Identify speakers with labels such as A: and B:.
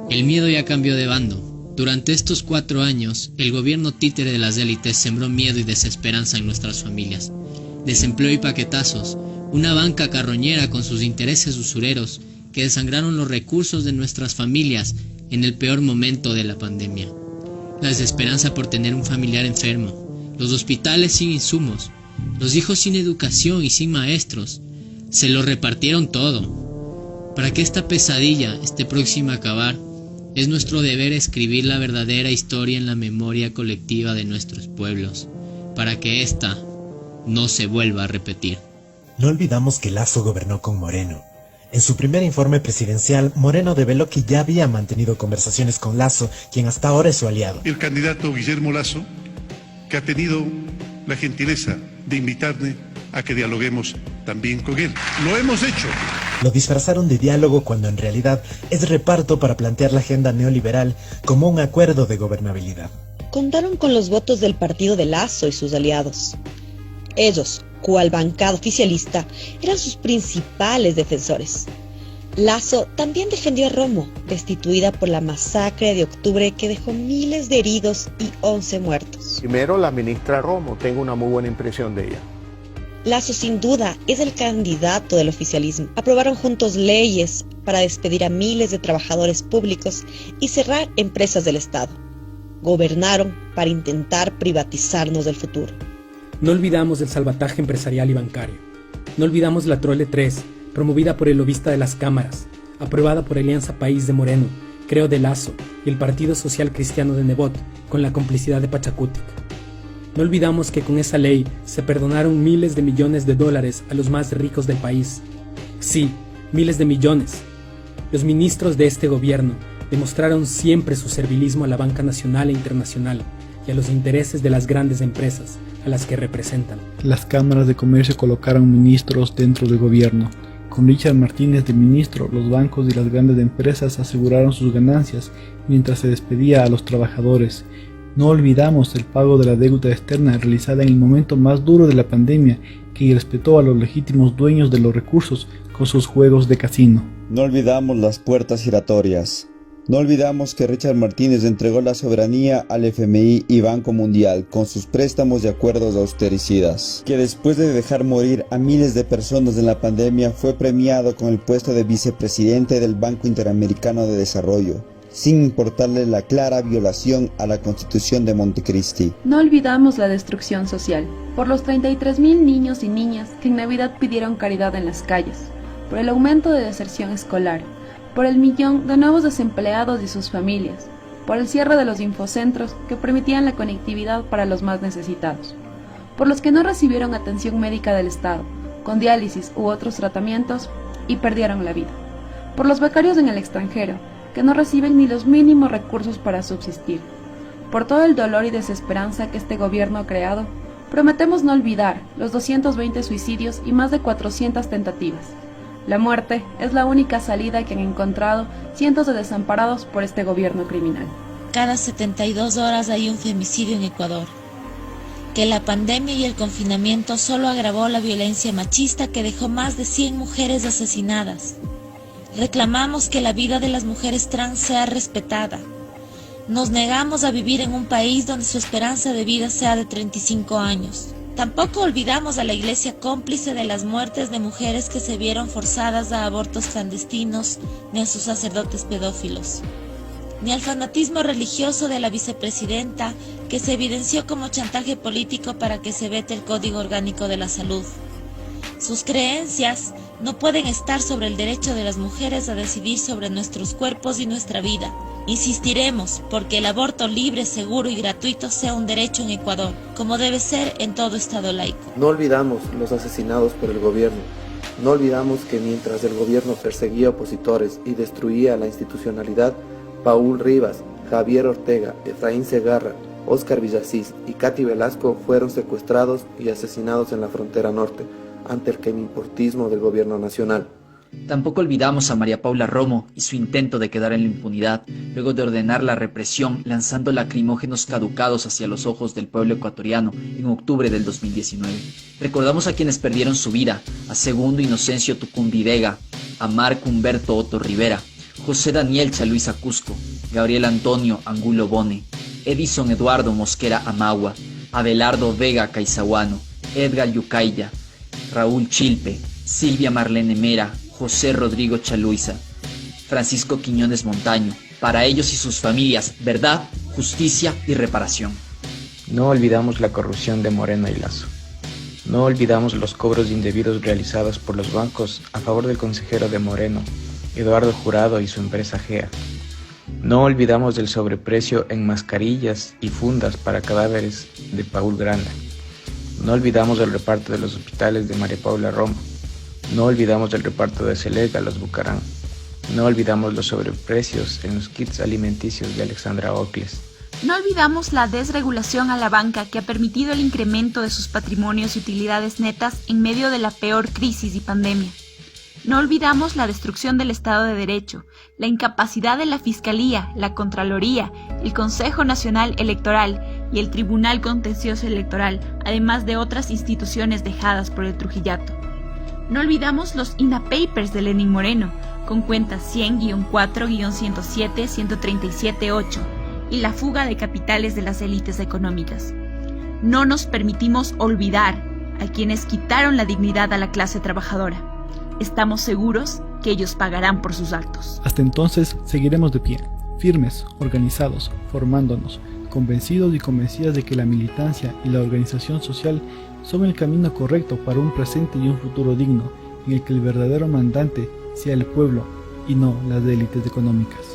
A: El miedo ya cambió de bando. Durante estos 4 años, el gobierno títere de las élites sembró miedo y desesperanza en nuestras familias. Desempleo y paquetazos, una banca carroñera con sus intereses usureros que desangraron los recursos de nuestras familias en el peor momento de la pandemia. La desesperanza por tener un familiar enfermo, los hospitales sin insumos, los hijos sin educación y sin maestros. Se lo repartieron todo. Para que esta pesadilla esté próxima a acabar, es nuestro deber escribir la verdadera historia en la memoria colectiva de nuestros pueblos, para que ésta no se vuelva a repetir.
B: No olvidamos que Lasso gobernó con Moreno. En su primer informe presidencial, Moreno develó que ya había mantenido conversaciones con Lasso, quien hasta ahora es su aliado.
C: El candidato Guillermo Lasso, que ha tenido la gentileza de invitarme a que dialoguemos también con él. Lo hemos hecho.
B: Lo disfrazaron de diálogo cuando en realidad es reparto para plantear la agenda neoliberal como un acuerdo de gobernabilidad.
D: Contaron con los votos del partido de Lasso y sus aliados. Ellos, cual bancada oficialista, eran sus principales defensores. Lasso también defendió a Romo, destituida por la masacre de octubre que dejó miles de heridos y 11 muertos.
E: Primero, la ministra Romo, tengo una muy buena impresión de ella.
D: Lasso sin duda es el candidato del oficialismo. Aprobaron juntos leyes para despedir a miles de trabajadores públicos y cerrar empresas del Estado. Gobernaron para intentar privatizarnos del futuro.
F: No olvidamos el salvataje empresarial y bancario. No olvidamos la Trole 3, promovida por el lobista de las cámaras, aprobada por Alianza País de Moreno, Creo de Lasso y el Partido Social Cristiano de Nebot, con la complicidad de Pachacutic. No olvidamos que con esa ley se perdonaron miles de millones de dólares a los más ricos del país. Sí, miles de millones. Los ministros de este gobierno demostraron siempre su servilismo a la banca nacional e internacional y a los intereses de las grandes empresas a las que representan.
G: Las cámaras de comercio colocaron ministros dentro del gobierno. Con Richard Martínez de ministro, los bancos y las grandes empresas aseguraron sus ganancias mientras se despedía a los trabajadores. No olvidamos el pago de la deuda externa realizada en el momento más duro de la pandemia, que respetó a los legítimos dueños de los recursos con sus juegos de casino.
H: No olvidamos las puertas giratorias. No olvidamos que Richard Martínez entregó la soberanía al FMI y Banco Mundial con sus préstamos y acuerdos austericidas, que después de dejar morir a miles de personas en la pandemia fue premiado con el puesto de vicepresidente del Banco Interamericano de Desarrollo, sin importarle la clara violación a la Constitución de Montecristi.
I: No olvidamos la destrucción social, por los 33.000 niños y niñas que en Navidad pidieron caridad en las calles, por el aumento de deserción escolar, por el millón de nuevos desempleados y sus familias, por el cierre de los infocentros que permitían la conectividad para los más necesitados, por los que no recibieron atención médica del Estado, con diálisis u otros tratamientos, y perdieron la vida, por los becarios en el extranjero, que no reciben ni los mínimos recursos para subsistir. Por todo el dolor y desesperanza que este gobierno ha creado, prometemos no olvidar los 220 suicidios y más de 400 tentativas. La muerte es la única salida que han encontrado cientos de desamparados por este gobierno criminal.
J: Cada 72 horas hay un femicidio en Ecuador. Que la pandemia y el confinamiento solo agravó la violencia machista que dejó más de 100 mujeres asesinadas. Reclamamos que la vida de las mujeres trans sea respetada. Nos negamos a vivir en un país donde su esperanza de vida sea de 35 años. Tampoco olvidamos a la Iglesia cómplice de las muertes de mujeres que se vieron forzadas a abortos clandestinos, ni a sus sacerdotes pedófilos, ni al fanatismo religioso de la vicepresidenta que se evidenció como chantaje político para que se vete el Código Orgánico de la Salud. Sus creencias no pueden estar sobre el derecho de las mujeres a decidir sobre nuestros cuerpos y nuestra vida. Insistiremos porque el aborto libre, seguro y gratuito sea un derecho en Ecuador, como debe ser en todo Estado laico.
E: No olvidamos los asesinados por el gobierno. No olvidamos que mientras el gobierno perseguía opositores y destruía la institucionalidad, Paul Rivas, Javier Ortega, Efraín Segarra, Óscar Villasís y Katy Velasco fueron secuestrados y asesinados en la frontera norte, ante el queimimportismo del gobierno nacional.
K: Tampoco olvidamos a María Paula Romo y su intento de quedar en la impunidad, luego de ordenar la represión lanzando lacrimógenos caducados hacia los ojos del pueblo ecuatoriano en octubre del 2019. Recordamos a quienes perdieron su vida, a Segundo Inocencio Tucumbi Vega, a Marco Humberto Otto Rivera, José Daniel Chaluisa Cusco, Gabriel Antonio Angulo Bone, Edison Eduardo Mosquera Amagua, Abelardo Vega Caizahuano, Edgar Yucaya, Raúl Chilpe, Silvia Marlene Mera, José Rodrigo Chaluisa, Francisco Quiñones Montaño. Para ellos y sus familias, verdad, justicia y reparación.
L: No olvidamos la corrupción de Moreno y Lasso. No olvidamos los cobros indebidos realizados por los bancos a favor del consejero de Moreno, Eduardo Jurado y su empresa GEA. No olvidamos del sobreprecio en mascarillas y fundas para cadáveres de Paul Granda. No olvidamos del reparto de los hospitales de María Paula Romo. No olvidamos del reparto de Selega a los Bucarán. No olvidamos los sobreprecios en los kits alimenticios de Alexandra Ocles.
I: No olvidamos la desregulación a la banca que ha permitido el incremento de sus patrimonios y utilidades netas en medio de la peor crisis y pandemia. No olvidamos la destrucción del Estado de Derecho, la incapacidad de la Fiscalía, la Contraloría, el Consejo Nacional Electoral y el Tribunal Contencioso Electoral, además de otras instituciones dejadas por el Trujillato. No olvidamos los INA Papers de Lenín Moreno, con cuentas 100-4-107-137-8 y la fuga de capitales de las élites económicas. No nos permitimos olvidar a quienes quitaron la dignidad a la clase trabajadora. Estamos seguros que ellos pagarán por sus actos.
G: Hasta entonces seguiremos de pie, firmes, organizados, formándonos, convencidos y convencidas de que la militancia y la organización social son el camino correcto para un presente y un futuro digno, en el que el verdadero mandante sea el pueblo y no las élites económicas.